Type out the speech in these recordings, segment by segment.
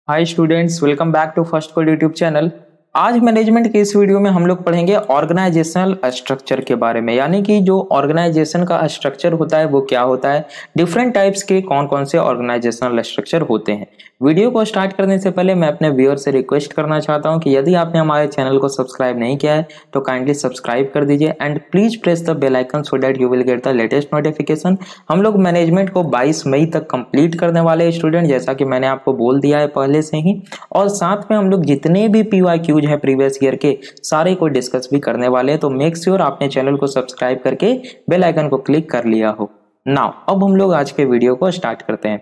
Hi students, welcome back to first code YouTube channel. आज management के इस video में हम लोग पढ़ेंगे ऑर्गेनाइजेशनल स्ट्रक्चर के बारे में, यानी कि जो ऑर्गेनाइजेशन का स्ट्रक्चर होता है वो क्या होता है, डिफरेंट टाइप्स के कौन कौन से ऑर्गेनाइजेशनल स्ट्रक्चर होते हैं। वीडियो को स्टार्ट करने से पहले मैं अपने व्यूअर से रिक्वेस्ट करना चाहता हूं कि यदि आपने हमारे चैनल को सब्सक्राइब नहीं किया है तो काइंडली सब्सक्राइब कर दीजिए and please press the bell icon so that you will get the latest notification. हम लोग मैनेजमेंट को 22 मई तक कंप्लीट करने वाले हैं स्टूडेंट, जैसा कि मैंने आपको बोल दिया है पहले से ही, और साथ में हम लोग जितने भी PYQs हैं प्रीवियस ईयर के सारे को डिस्कस भी करने वाले हैं। तो मेक श्योर आपने चैनल को सब्सक्राइब करके बेल आइकन को क्लिक कर लिया हो। नाउ अब हम लोग आज के वीडियो को स्टार्ट करते हैं।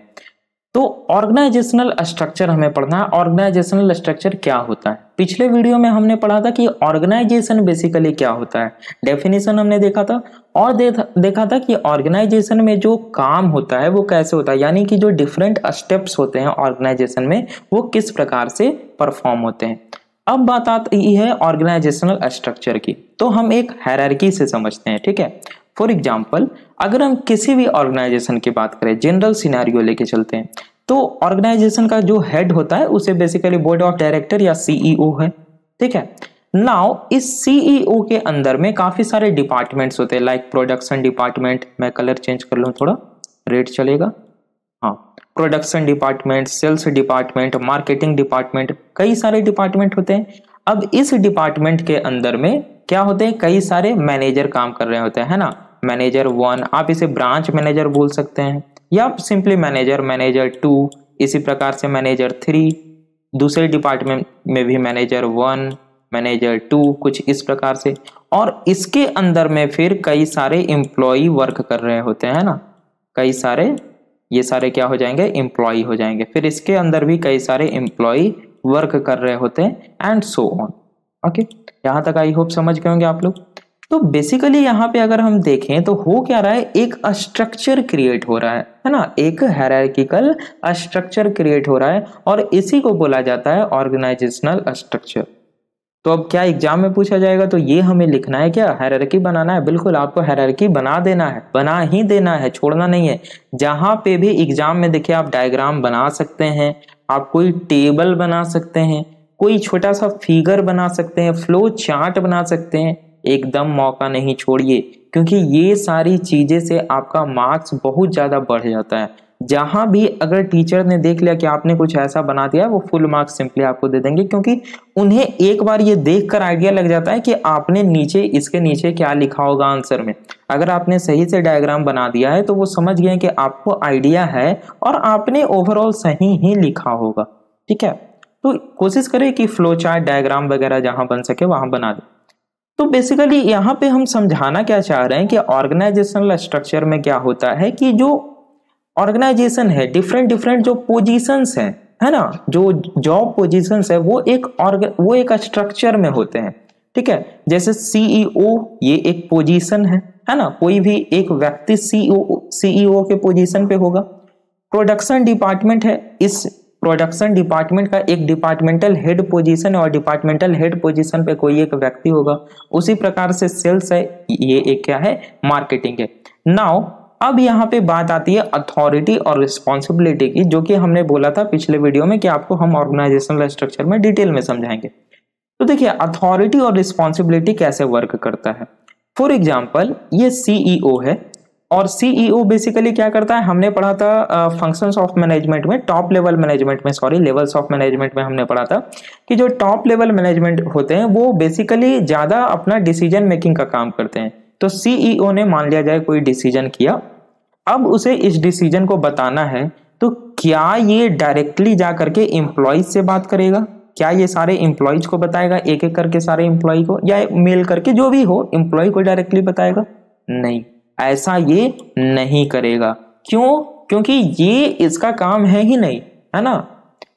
तो ऑर्गेनाइजेशनल स्ट्रक्चर हमें पढ़ना है। ऑर्गेनाइजेशनल स्ट्रक्चर क्या होता है? पिछले वीडियो में हमने पढ़ा था कि ऑर्गेनाइजेशन बेसिकली क्या होता है, डेफिनेशन हमने देखा था, और देखा था कि ऑर्गेनाइजेशन में जो काम होता है वो कैसे होता है, यानी कि जो डिफरेंट स्टेप्स होते हैं ऑर्गेनाइजेशन में वो किस प्रकार से परफॉर्म होते हैं। अब बात आती है ऑर्गेनाइजेशनल स्ट्रक्चर की, तो हम एक हायरार्की से समझते हैं, ठीक है। फॉर एग्जाम्पल, अगर हम किसी भी ऑर्गेनाइजेशन की बात करें, जनरल सिनेरियो लेके चलते हैं, तो ऑर्गेनाइजेशन का जो हेड होता है उसे बेसिकली बोर्ड ऑफ डायरेक्टर या CEO है, ठीक है। नाउ इस CEO के अंदर में काफी सारे डिपार्टमेंट्स होते हैं, लाइक प्रोडक्शन डिपार्टमेंट, मैं कलर चेंज कर लूं थोड़ा, रेड चलेगा, हाँ, production department, sales department, marketing department, कई सारे डिपार्टमेंट होते हैं। अब इस डिपार्टमेंट के अंदर में क्या होते हैं, कई सारे मैनेजर काम कर रहे होते हैं, है ना। मैनेजर 1, आप इसे ब्रांच मैनेजर बोल सकते हैं, या सिंपली मैनेजर, मैनेजर 2, इसी प्रकार से मैनेजर 3, दूसरे डिपार्टमेंट में भी मैनेजर 1, मैनेजर 2, कुछ इस प्रकार से। और इसके अंदर में फिर कई सारे एम्प्लॉय वर्क कर रहे होते हैं ना, कई सारे, ये सारे क्या हो जाएंगे, एम्प्लॉय हो जाएंगे। फिर इसके अंदर भी कई सारे एम्प्लॉय वर्क कर रहे होते हैं एंड सो ऑन। ओके, यहां तक आई होप समझ गए होंगे आप लोग। तो बेसिकली यहाँ पे अगर हम देखें तो हो क्या रहा है, एक स्ट्रक्चर क्रिएट हो रहा है ना, एक हायरार्किकल स्ट्रक्चर क्रिएट हो रहा है, और इसी को बोला जाता है ऑर्गेनाइजेशनल स्ट्रक्चर। तो अब क्या एग्जाम में पूछा जाएगा तो ये हमें लिखना है, क्या हायरार्की बनाना है? बिल्कुल, आपको हायरार्की बना देना है, बना ही देना है, छोड़ना नहीं है। जहां पे भी एग्जाम में देखिए आप डायग्राम बना सकते हैं, आप कोई टेबल बना सकते हैं, कोई छोटा सा फिगर बना सकते हैं, फ्लो चार्ट बना सकते हैं, एकदम मौका नहीं छोड़िए, क्योंकि ये सारी चीजें से आपका मार्क्स बहुत ज्यादा बढ़ जाता है। जहां भी अगर टीचर ने देख लिया कि आपने कुछ ऐसा बना दिया है, वो फुल मार्क्स सिंपली आपको दे देंगे, क्योंकि उन्हें एक बार ये देखकर आइडिया लग जाता है कि आपने नीचे, इसके नीचे क्या लिखा होगा आंसर में। अगर आपने सही से डायग्राम बना दिया है तो वो समझ गए कि आपको आइडिया है और आपने ओवरऑल सही ही लिखा होगा, ठीक है। तो कोशिश करें कि फ्लो चार्ट, डायग्राम वगैरह जहां बन सके वहां बना दें। तो बेसिकली यहाँ पे हम समझाना क्या चाह रहे हैं कि ऑर्गेनाइजेशनल स्ट्रक्चर में क्या होता है कि जो ऑर्गेनाइजेशन है, डिफरेंट डिफरेंट जो पोजीशंस हैं, है ना, जो जॉब पोजीशंस है वो एक स्ट्रक्चर में होते हैं, ठीक है। जैसे CEO, ये एक पोजीशन है ना, कोई भी एक व्यक्ति CEO के पोजीशन पे होगा। प्रोडक्शन डिपार्टमेंट है, इस प्रोडक्शन डिपार्टमेंट का एक डिपार्टमेंटल हेड पोजीशन है, और डिपार्टमेंटल हेड पोजीशन पे कोई एक व्यक्ति होगा। उसी प्रकार से सेल्स है, ये एक क्या है, मार्केटिंग है। नाउ अब यहाँ पे बात आती है अथॉरिटी और रिस्पॉन्सिबिलिटी की, जो कि हमने बोला था पिछले वीडियो में कि आपको हम ऑर्गेनाइजेशनल स्ट्रक्चर में डिटेल में समझाएंगे। तो देखिए अथॉरिटी और रिस्पॉन्सिबिलिटी कैसे वर्क करता है। फॉर एग्जाम्पल, ये CEO है, और CEO बेसिकली क्या करता है, हमने पढ़ा था फंक्शंस ऑफ मैनेजमेंट में, टॉप लेवल मैनेजमेंट में, सॉरी, लेवल्स ऑफ मैनेजमेंट में हमने पढ़ा था कि जो टॉप लेवल मैनेजमेंट होते हैं वो बेसिकली ज्यादा अपना डिसीजन मेकिंग का काम करते हैं। तो CEO ने मान लिया जाए कोई डिसीजन किया, अब उसे इस डिसीजन को बताना है, तो क्या ये डायरेक्टली जा करके एम्प्लॉइज से बात करेगा, क्या ये सारे एम्प्लॉइज को बताएगा, एक एक करके सारे एम्प्लॉय को, या मेल करके जो भी हो एम्प्लॉय को डायरेक्टली बताएगा? नहीं, ऐसा ये नहीं करेगा। क्यों? क्योंकि ये इसका काम है ही नहीं, है ना।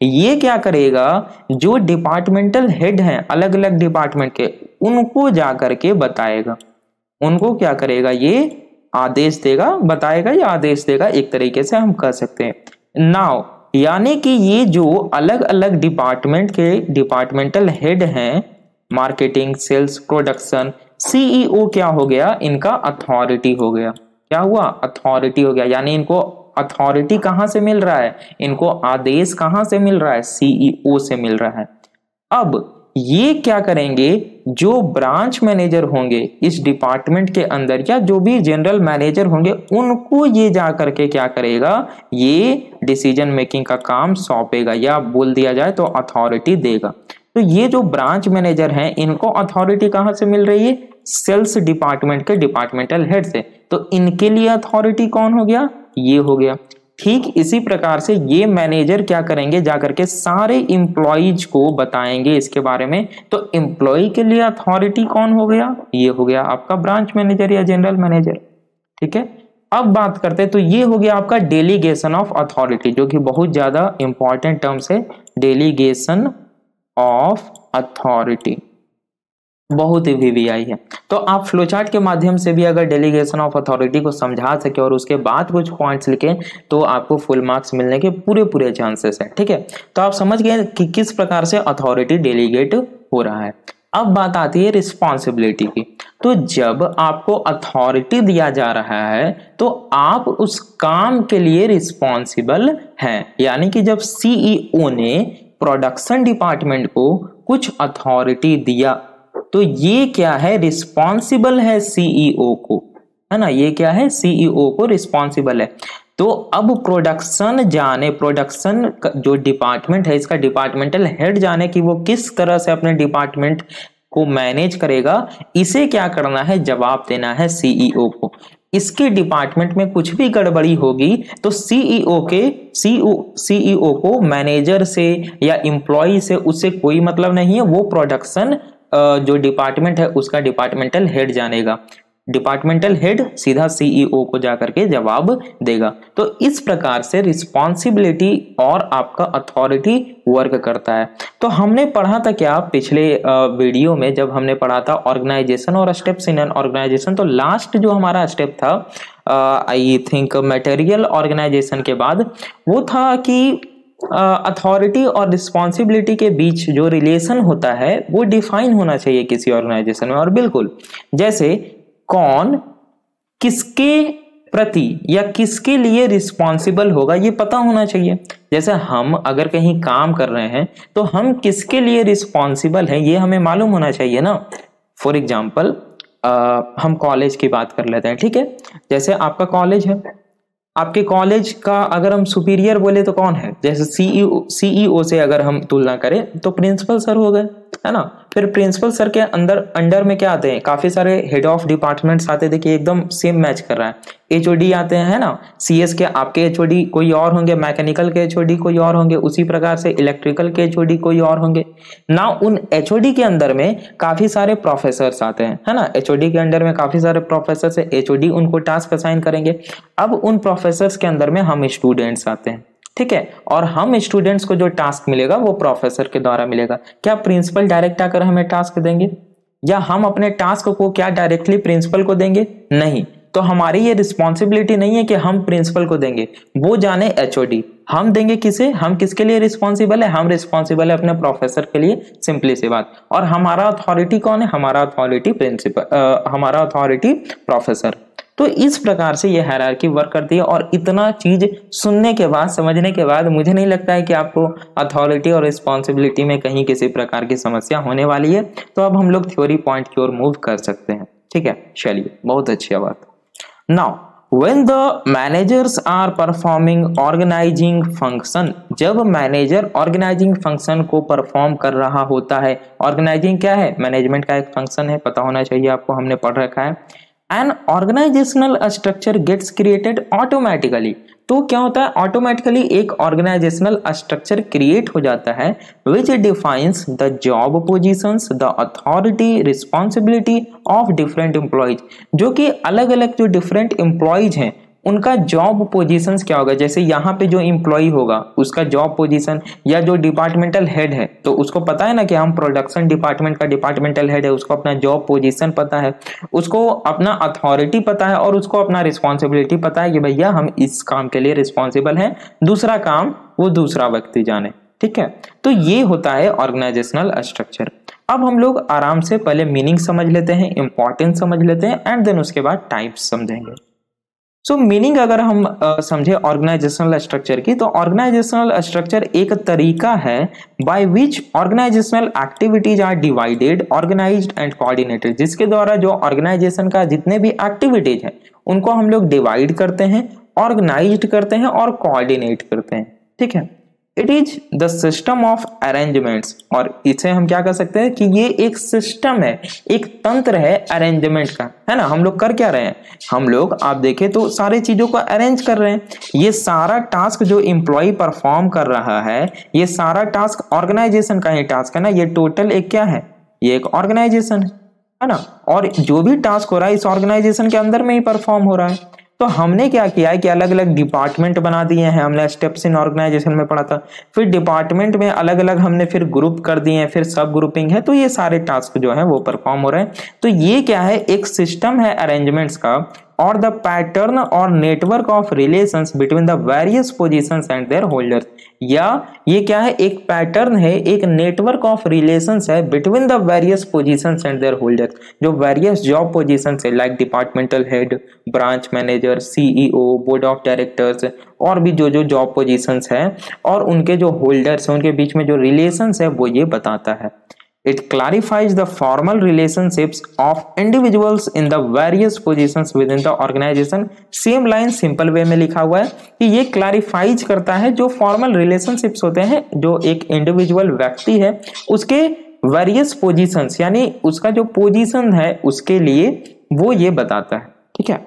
ये क्या करेगा, जो डिपार्टमेंटल हेड हैं अलग अलग डिपार्टमेंट के, उनको जाकर के बताएगा। उनको क्या करेगा, ये आदेश देगा, बताएगा या आदेश देगा, एक तरीके से हम कह सकते हैं। नाउ यानी कि ये जो अलग अलग डिपार्टमेंट के डिपार्टमेंटल हेड हैं, मार्केटिंग, सेल्स, प्रोडक्शन, CEO क्या हो गया, इनका अथॉरिटी हो गया। क्या हुआ, अथॉरिटी हो गया, यानी इनको अथॉरिटी कहाँ से मिल रहा है, इनको आदेश कहाँ से मिल रहा है, सीईओ से मिल रहा है। अब ये क्या करेंगे, जो ब्रांच मैनेजर होंगे इस डिपार्टमेंट के अंदर या जो भी जनरल मैनेजर होंगे उनको ये जा करके क्या करेगा, ये डिसीजन मेकिंग का काम सौंपेगा या बोल दिया जाए तो अथॉरिटी देगा। तो ये जो ब्रांच मैनेजर हैं इनको अथॉरिटी कहाँ से मिल रही है, सेल्स डिपार्टमेंट के डिपार्टमेंटल हेड से। तो इनके लिए अथॉरिटी कौन हो गया, ये हो गया। ठीक इसी प्रकार से ये मैनेजर क्या करेंगे, जाकर के सारे इंप्लॉइज को बताएंगे इसके बारे में। तो इंप्लॉय के लिए अथॉरिटी कौन हो गया, ये हो गया आपका ब्रांच मैनेजर या जनरल मैनेजर। ठीक है, अब बात करते हैं, तो ये हो गया आपका डेलीगेशन ऑफ अथॉरिटी, जो कि बहुत ज्यादा इंपॉर्टेंट टर्म्स है, डेलीगेशन ऑफ अथॉरिटी, बहुत ही वीवीआई है। तो आप फ्लोचार्ट के माध्यम से भी अगर डेलीगेशन ऑफ अथॉरिटी को समझा सके और उसके बाद कुछ पॉइंट्स लिखे तो आपको फुल मार्क्स मिलने के पूरे चांसेस हैं। ठीक है, तो आप समझ गए कि किस प्रकार से अथॉरिटी डेलीगेट हो रहा है। अब बात आती है रिस्पॉन्सिबिलिटी की। तो जब आपको अथॉरिटी दिया जा रहा है तो आप उस काम के लिए रिस्पॉन्सिबल हैं, यानी कि जब सीईओ ने प्रोडक्शन डिपार्टमेंट को कुछ अथॉरिटी दिया तो ये क्या है, रिस्पॉन्सिबल है सीईओ को, है ना, ये क्या है, सीईओ को रिस्पॉन्सिबल है। तो अब प्रोडक्शन जो डिपार्टमेंट है इसका डिपार्टमेंटल हेड जाने कि वो किस तरह से अपने डिपार्टमेंट को मैनेज करेगा, इसे क्या करना है, जवाब देना है सीईओ को। इसके डिपार्टमेंट में कुछ भी गड़बड़ी होगी तो सीईओ को मैनेजर से या एम्प्लॉय से उससे कोई मतलब नहीं है, वो प्रोडक्शन जो डिपार्टमेंट है उसका डिपार्टमेंटल हेड जानेगा। डिपार्टमेंटल हेड सीधा सीईओ को जाकर के जवाब देगा। तो इस प्रकार से रिस्पॉन्सिबिलिटी और आपका अथॉरिटी वर्क करता है। तो हमने पढ़ा था क्या पिछले वीडियो में, जब हमने पढ़ा था ऑर्गेनाइजेशन और स्टेप्स इन एन ऑर्गेनाइजेशन, तो लास्ट जो हमारा स्टेप था आई थिंक मटेरियल ऑर्गेनाइजेशन के बाद, वो था कि अथॉरिटी और रिस्पॉन्सिबिलिटी के बीच जो रिलेशन होता है वो डिफाइन होना चाहिए किसी ऑर्गेनाइजेशन में। और बिल्कुल जैसे कौन किसके प्रति या किसके लिए रिस्पॉन्सिबल होगा ये पता होना चाहिए। जैसे हम अगर कहीं काम कर रहे हैं तो हम किसके लिए रिस्पॉन्सिबल हैं ये हमें मालूम होना चाहिए ना। फॉर एग्जाम्पल हम कॉलेज की बात कर लेते हैं। ठीक है, जैसे आपका कॉलेज है, आपके कॉलेज का अगर हम सुपीरियर बोले तो कौन है, जैसे सीईओ से अगर हम तुलना करें तो प्रिंसिपल सर हो गए, है ना। फिर प्रिंसिपल सर के अंडर में क्या आते हैं, काफी सारे हेड ऑफ डिपार्टमेंट्स आते हैं। देखिए एकदम सेम मैच कर रहा है। एचओडी आते हैं, है ना। सीएस के आपके एचओडी कोई और होंगे, मैकेनिकल के एचओडी कोई और होंगे, उसी प्रकार से इलेक्ट्रिकल के एचओडी कोई और होंगे ना। उन एचओडी के अंदर में काफी सारे प्रोफेसर्स आते हैं, है ना। एचओडी के अंडर में काफी सारे प्रोफेसर्स है, एचओडी उनको टास्क असाइन करेंगे। अब उन प्रोफेसर्स के अंदर में हम स्टूडेंट्स आते हैं, ठीक है। और हम स्टूडेंट्स को जो टास्क मिलेगा वो प्रोफेसर के द्वारा मिलेगा। क्या प्रिंसिपल डायरेक्ट आकर हमें टास्क देंगे, या हम अपने टास्क को क्या डायरेक्टली प्रिंसिपल को देंगे? नहीं। तो हमारी ये रिस्पॉन्सिबिलिटी नहीं है कि हम प्रिंसिपल को देंगे, वो जाने एचओडी। हम देंगे किसे, हम किसके लिए रिस्पॉन्सिबल है, हम रिस्पॉन्सिबल है अपने प्रोफेसर के लिए, सिंपली सी बात। और हमारा अथॉरिटी कौन है, हमारा अथॉरिटी प्रिंसिपल, हमारा अथॉरिटी प्रोफेसर। तो इस प्रकार से ये हायरार्की वर्क करती है। और इतना चीज सुनने के बाद, समझने के बाद मुझे नहीं लगता है कि आपको अथॉरिटी और रिस्पॉन्सिबिलिटी में कहीं किसी प्रकार की समस्या होने वाली है। तो अब हम लोग थ्योरी पॉइंट की ओर मूव कर सकते हैं, ठीक है। चलिए, बहुत अच्छी बात। Now when the managers are performing organizing function, जब मैनेजर ऑर्गेनाइजिंग फंक्शन को परफॉर्म कर रहा होता है। ऑर्गेनाइजिंग क्या है, मैनेजमेंट का एक फंक्शन है, पता होना चाहिए आपको, हमने पढ़ रखा है। An organisational structure gets created automatically. तो क्या होता है, ऑटोमेटिकली एक ऑर्गेनाइजेशनल स्ट्रक्चर क्रिएट हो जाता है which defines the job positions, the authority, responsibility of different employees. जो कि अलग अलग जो डिफरेंट एम्प्लॉयज हैं उनका जॉब पोजीशंस क्या होगा। जैसे यहाँ पे जो एम्प्लॉय होगा उसका जॉब पोजीशन, या जो डिपार्टमेंटल हेड है तो उसको पता है ना कि हम प्रोडक्शन डिपार्टमेंट का डिपार्टमेंटल हेड है, उसको अपना जॉब पोजीशन पता है, उसको अपना अथॉरिटी पता है और उसको अपना रिस्पॉन्सिबिलिटी पता है कि भैया हम इस काम के लिए रिस्पॉन्सिबल हैं, दूसरा काम वो दूसरा व्यक्ति जाने, ठीक है। तो ये होता है ऑर्गेनाइजेशनल स्ट्रक्चर। अब हम लोग आराम से पहले मीनिंग समझ लेते हैं, इंपॉर्टेंस समझ लेते हैं, एंड देन उसके बाद टाइप्स समझेंगे। सो मीनिंग अगर हम समझे ऑर्गेनाइजेशनल स्ट्रक्चर की, तो ऑर्गेनाइजेशनल स्ट्रक्चर एक तरीका है by which organisational activities are divided, organised and coordinated, जिसके द्वारा जो ऑर्गेनाइजेशन का जितने भी एक्टिविटीज हैं उनको हम लोग डिवाइड करते हैं, ऑर्गेनाइज्ड करते हैं और कोऑर्डिनेट करते हैं। ठीक है, it is the system of arrangements, और इसे हम क्या कर सकते हैं कि ये एक सिस्टम है, एक तंत्र है अरेंजमेंट का, है ना। हम लोग कर क्या रहे हैं, हम लोग आप देखें तो सारी चीजों को अरेंज कर रहे हैं। ये सारा टास्क जो एम्प्लॉय परफॉर्म कर रहा है, ये सारा टास्क ऑर्गेनाइजेशन का ही टास्क है ना। ये टोटल एक क्या है, ये एक ऑर्गेनाइजेशन है ना, और जो भी टास्क हो रहा है इस ऑर्गेनाइजेशन के अंदर में ही परफॉर्म हो रहा है। तो हमने क्या किया है कि अलग अलग डिपार्टमेंट बना दिए हैं, हमने स्टेप्स इन ऑर्गेनाइजेशन में पढ़ा था। फिर डिपार्टमेंट में अलग अलग हमने फिर ग्रुप कर दिए हैं, फिर सब ग्रुपिंग है, तो ये सारे टास्क जो है वो परफॉर्म हो रहे हैं। तो ये क्या है, एक सिस्टम है अरेंजमेंट्स का, और द पैटर्न और network of relations between the various positions and their holders, या ये क्या है, एक पैटर्न है, एक नेटवर्क ऑफ रिलेशंस है between the various positions and their holders, जो वेरियस जॉब पोजीशंस है like departmental head, branch manager, CEO, board of directors, और भी जो जो जॉब पोजीशंस है और उनके जो होल्डर्स हैं उनके बीच में जो रिलेशंस है वो ये बताता है। It clarifies the formal relationships of individuals in the various positions within the organization। Same line simple way में लिखा हुआ है कि ये क्लैरिफाइज करता है जो फॉर्मल रिलेशनशिप्स होते हैं जो एक इंडिविजुअल व्यक्ति है उसके वेरियस पोजीशंस, यानी उसका जो पोजीशन है उसके लिए वो ये बताता है। ठीक है,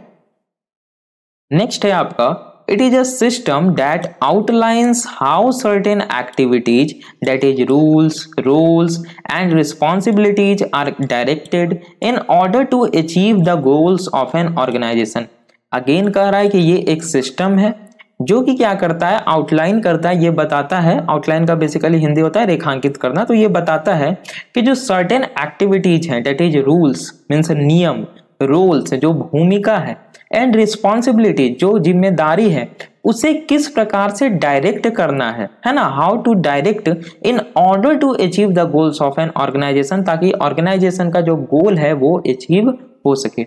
नेक्स्ट है आपका, it is a system that outlines how certain activities, that is rules, roles and responsibilities are directed in order to achieve the goals of an organization। Again कह रहा है कि ये एक सिस्टम है जो कि क्या करता है, आउटलाइन करता है, ये बताता है। आउटलाइन का बेसिकली हिंदी होता है रेखांकित करना। तो ये बताता है कि जो सर्टेन एक्टिविटीज हैं, that is रूल्स मीन्स नियम, रोल्स जो भूमिका है, एंड रिस्पॉन्सिबिलिटी जो जिम्मेदारी है, उसे किस प्रकार से डायरेक्ट करना है ना, how to direct in order to achieve the goals of an organisation, ताकि ऑर्गेनाइजेशन का जो गोल है वो अचीव हो सके।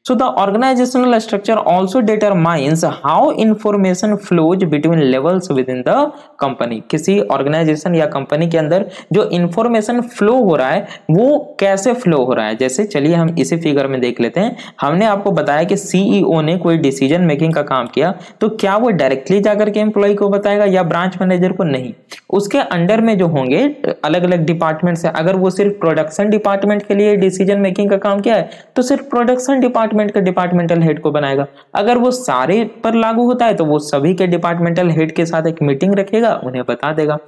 So the organizational structure also determines how information flows between levels within the company। किसी ऑर्गेनाइजेशन या कंपनी के अंदर जो इंफॉर्मेशन फ्लो हो रहा है वो कैसे फ्लो हो रहा है। जैसे चलिए हम इसी फिगर में देख लेते हैं। हमने आपको बताया कि सीईओ ने कोई डिसीजन मेकिंग का काम किया, तो क्या वो डायरेक्टली जाकर के एम्प्लॉय को बताएगा या ब्रांच मैनेजर को? नहीं, उसके अंडर में जो होंगे अलग अलग डिपार्टमेंट से, अगर वो सिर्फ प्रोडक्शन डिपार्टमेंट के लिए डिसीजन मेकिंग का काम किया है तो सिर्फ प्रोडक्शन डिपार्टमेंट के डिपार्टमेंटल हेड को बनाएगा। अगर वो सारे पर लागू होता है तो वो सभी के डिपार्टमेंटल हेड के साथ एक मीटिंग रखेगा, उन्हें बता देगा।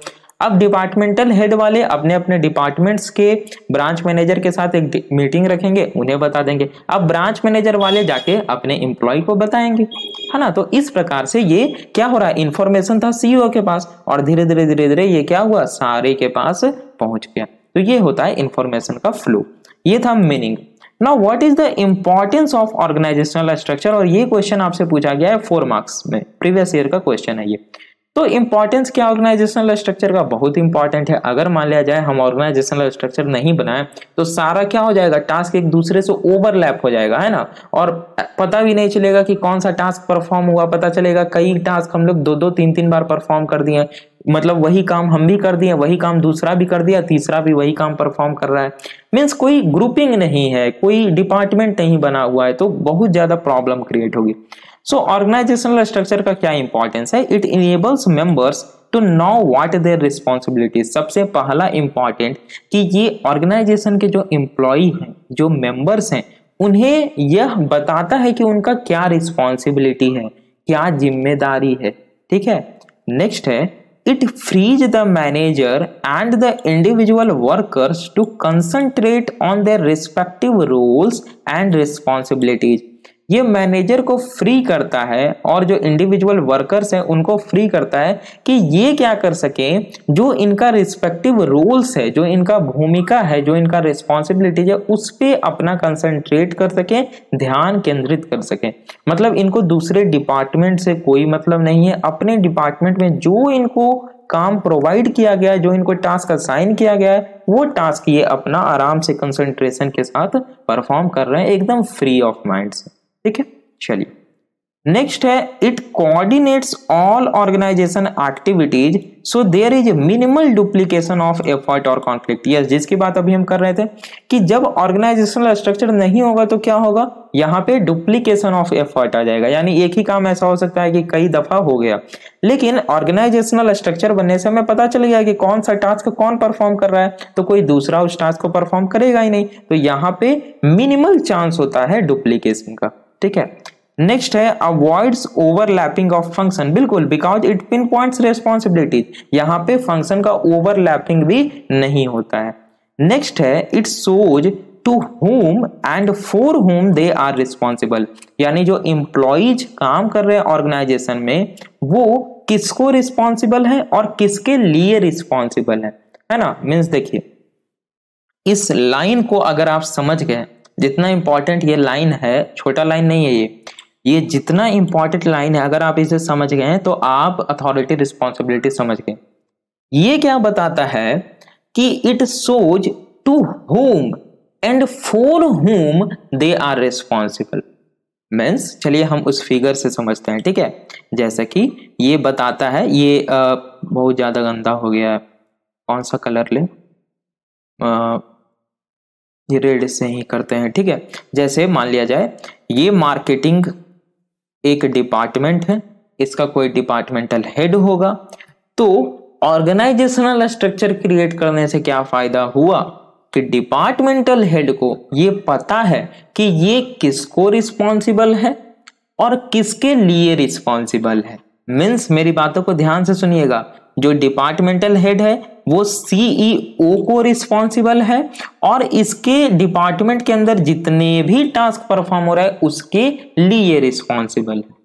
अब डिपार्टमेंटल हेड वाले अपने अपने डिपार्टमेंट्स के ब्रांच मैनेजर के साथ एक मीटिंग रखेंगे, उन्हें बता देंगे। अब ब्रांच मैनेजर वाले जाके अपने एम्प्लॉय को बताएंगे, है ना। तो इस प्रकार से ये क्या हो रहा है, इंफॉर्मेशन था सीईओ के पास और धीरे धीरे ये क्या हुआ, सारे के पास पहुंच गया। तो ये होता है इंफॉर्मेशन का फ्लो। ये था meaning. Now what is the importance of organisational structure, और ये क्वेश्चन आपसे पूछा गया है 4 मार्क्स में, प्रीवियस ईयर का क्वेश्चन है ये। तो इंपॉर्टेंस क्या ऑर्गेनाइजेशनल स्ट्रक्चर का, बहुत इंपॉर्टेंट है। अगर मान लिया जाए हम ऑर्गेनाइजेशनल स्ट्रक्चर नहीं बनाए तो सारा क्या हो जाएगा, टास्क एक दूसरे से ओवरलैप हो जाएगा, है ना, और पता भी नहीं चलेगा कि कौन सा टास्क परफॉर्म हुआ। पता चलेगा कई टास्क हम लोग 2-2, 3-3 बार परफॉर्म कर दिए, मतलब वही काम हम भी कर दिए, वही काम दूसरा भी कर दिया, तीसरा भी वही काम परफॉर्म कर रहा है। मीन्स कोई ग्रुपिंग नहीं है, कोई डिपार्टमेंट नहीं बना हुआ है, तो बहुत ज्यादा प्रॉब्लम क्रिएट होगी। सो ऑर्गेनाइजेशनल स्ट्रक्चर का क्या इंपॉर्टेंस है, it enables members to know what their responsibilities. सबसे पहला इंपॉर्टेंट कि ये ऑर्गेनाइजेशन के जो एम्प्लॉय हैं, जो मेंबर्स हैं, उन्हें यह बताता है कि उनका क्या रिस्पॉन्सिबिलिटी है, क्या जिम्मेदारी है। ठीक है, नेक्स्ट है, it frees the manager and the individual workers to concentrate on their respective roles and responsibilities। ये मैनेजर को फ्री करता है और जो इंडिविजुअल वर्कर्स हैं उनको फ्री करता है कि ये क्या कर सकें, जो इनका रिस्पेक्टिव रोल्स है, जो इनका भूमिका है, जो इनका रिस्पॉन्सिबिलिटीज है, उस पे अपना कंसंट्रेट कर सकें, ध्यान केंद्रित कर सकें। मतलब इनको दूसरे डिपार्टमेंट से कोई मतलब नहीं है, अपने डिपार्टमेंट में जो इनको काम प्रोवाइड किया गया है, जो इनको टास्क असाइन किया गया है, वो टास्क ये अपना आराम से कंसंट्रेशन के साथ परफॉर्म कर रहे हैं, एकदम फ्री ऑफ माइंड से। ठीक है, चलिए नेक्स्ट है it coordinates all organisation activities so there is minimal duplication of effort और कॉन्फ्लिक्ट। यस, जिसकी बात अभी हम कर रहे थे कि जब ऑर्गेनाइजेशनल स्ट्रक्चर नहीं होगा तो क्या होगा, यहाँ पे डुप्लीकेशन ऑफ एफर्ट आ जाएगा, यानी एक ही काम ऐसा हो सकता है कि कई दफा हो गया। लेकिन ऑर्गेनाइजेशनल स्ट्रक्चर बनने से हमें पता चल गया कि कौन सा टास्क कौन परफॉर्म कर रहा है, तो कोई दूसरा उस टास्क को परफॉर्म करेगा ही नहीं, तो यहाँ पे मिनिमल चांस होता है डुप्लीकेशन का। ठीक है, नेक्स्ट है अवॉइड्स ओवरलैपिंग ऑफ फंक्शन, बिल्कुल, because it pin points responsibilities, यहाँ पे फंक्शन का ओवरलैपिंग भी नहीं होता है। नेक्स्ट है it shows to whom and for whom they are responsible, यानी जो एम्प्लॉइज काम कर रहे हैं ऑर्गेनाइजेशन में वो किसको रिस्पॉन्सिबल है और किसके लिए रिस्पॉन्सिबल है ना। मीन्स देखिए, इस लाइन को अगर आप समझ गए, जितना इंपॉर्टेंट ये लाइन है, छोटा लाइन नहीं है ये जितना इंपॉर्टेंट लाइन है, अगर आप इसे समझ गए तो आप अथॉरिटी रिस्पॉन्सिबिलिटी समझ गए। ये क्या बताता है कि it shows to whom and for whom they are responsible. Means चलिए हम उस फिगर से समझते हैं। ठीक है, जैसा कि ये बताता है, ये बहुत ज्यादा गंदा हो गया है, कौन सा कलर ले, ये रेड से ही करते हैं। ठीक है, जैसे मान लिया जाए ये मार्केटिंग एक डिपार्टमेंट है, इसका कोई डिपार्टमेंटल हेड होगा, तो ऑर्गेनाइजेशनल स्ट्रक्चर क्रिएट करने से क्या फायदा हुआ कि डिपार्टमेंटल हेड को ये पता है कि ये किसको रिस्पॉन्सिबल है और किसके लिए रिस्पॉन्सिबल है। मीन्स मेरी बातों को ध्यान से सुनिएगा, जो डिपार्टमेंटल हेड है वो सीईओ को रिस्पॉन्सिबल है और इसके डिपार्टमेंट के अंदर जितने भी टास्क परफॉर्म हो रहा है उसके लिए रिस्पॉन्सिबल है।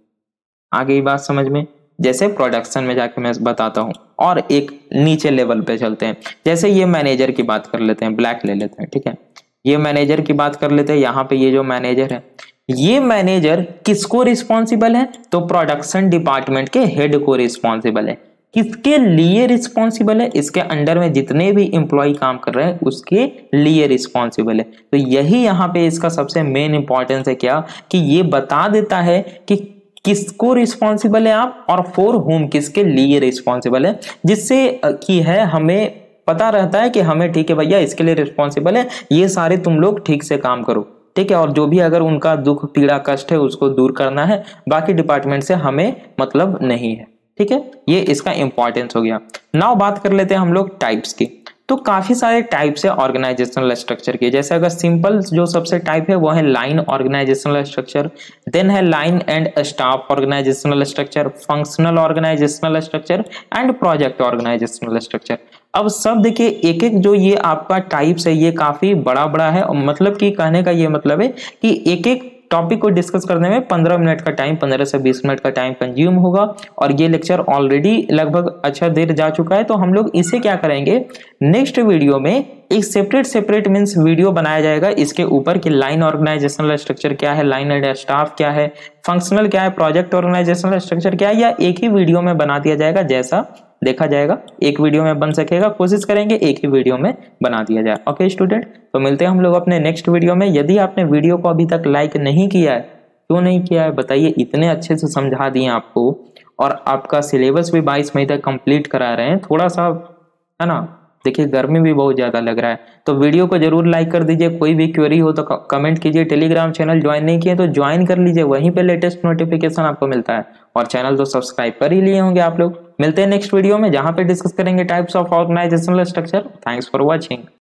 आ गई बात समझ में। जैसे प्रोडक्शन में जाके मैं बताता हूं, और एक नीचे लेवल पे चलते हैं, जैसे ये मैनेजर की बात कर लेते हैं, ब्लैक ले लेते हैं। ठीक है, ये मैनेजर की बात कर लेते हैं। यहाँ पे ये जो मैनेजर है, ये मैनेजर किसको रिस्पॉन्सिबल है, तो प्रोडक्शन डिपार्टमेंट के हेड को रिस्पॉन्सिबल है। किसके लिए रिस्पॉन्सिबल है, इसके अंडर में जितने भी एम्प्लॉय काम कर रहे हैं उसके लिए रिस्पॉन्सिबल है। तो यही यहाँ पे इसका सबसे मेन इंपॉर्टेंस है, क्या कि ये बता देता है कि किसको रिस्पॉन्सिबल है आप, और फॉर होम किसके लिए रिस्पॉन्सिबल है, जिससे कि है हमें पता रहता है कि हमें ठीक है भैया इसके लिए रिस्पॉन्सिबल है, ये सारे तुम लोग ठीक से काम करो। ठीक है, और जो भी अगर उनका दुख पीड़ा कष्ट है उसको दूर करना है, बाकी डिपार्टमेंट से हमें मतलब नहीं है। ठीक है, ये इसका इंपॉर्टेंस हो गया। नाउ बात कर लेते हैं हम लोग टाइप्स की। तो काफी सारे टाइप्स है ऑर्गेनाइजेशनल स्ट्रक्चर के। जैसे अगर सिंपल जो सबसे टाइप है वो है लाइन ऑर्गेनाइजेशनल स्ट्रक्चर, देन है line and staff organisational structure, functional organisational structure and project organisational structure. अब सब देखिए एक एक जो ये आपका टाइप्स है ये काफी बड़ा बड़ा है, मतलब कि कहने का ये मतलब है कि एक एक टॉपिक को डिस्कस करने में 15 मिनट का टाइम, 15 से 20 मिनट का टाइम कंज्यूम होगा, और ये लेक्चर ऑलरेडी लगभग अच्छा देर जा चुका है। तो हम लोग इसे क्या करेंगे, नेक्स्ट वीडियो में एक सेपरेट मीन्स वीडियो बनाया जाएगा इसके ऊपर कि लाइन ऑर्गेनाइजेशनल स्ट्रक्चर क्या है, लाइन एंड स्टाफ क्या है, फंक्शनल क्या है, प्रोजेक्ट ऑर्गेनाइजेशनल स्ट्रक्चर क्या है, या एक ही वीडियो में बना दिया जाएगा, जैसा देखा जाएगा। एक वीडियो में बन सकेगा, कोशिश करेंगे एक ही वीडियो में बना दिया जाए। ओके स्टूडेंट, तो मिलते हैं हम लोग अपने नेक्स्ट वीडियो में। यदि आपने वीडियो को अभी तक लाइक नहीं किया है, क्यों नहीं किया है बताइए, इतने अच्छे से समझा दिए आपको, और आपका सिलेबस भी 22 मई तक कंप्लीट करा रहे हैं। थोड़ा सा है ना, देखिए गर्मी भी बहुत ज्यादा लग रहा है, तो वीडियो को जरूर लाइक कर दीजिए। कोई भी क्वेरी हो तो कमेंट कीजिए। टेलीग्राम चैनल ज्वाइन नहीं किए तो ज्वाइन कर लीजिए, वहीं पे लेटेस्ट नोटिफिकेशन आपको मिलता है, और चैनल तो सब्सक्राइब कर ही लिए होंगे आप लोग। मिलते हैं नेक्स्ट वीडियो में, जहां पे डिस्कस करेंगे types of organisational structure. Thanks for watching.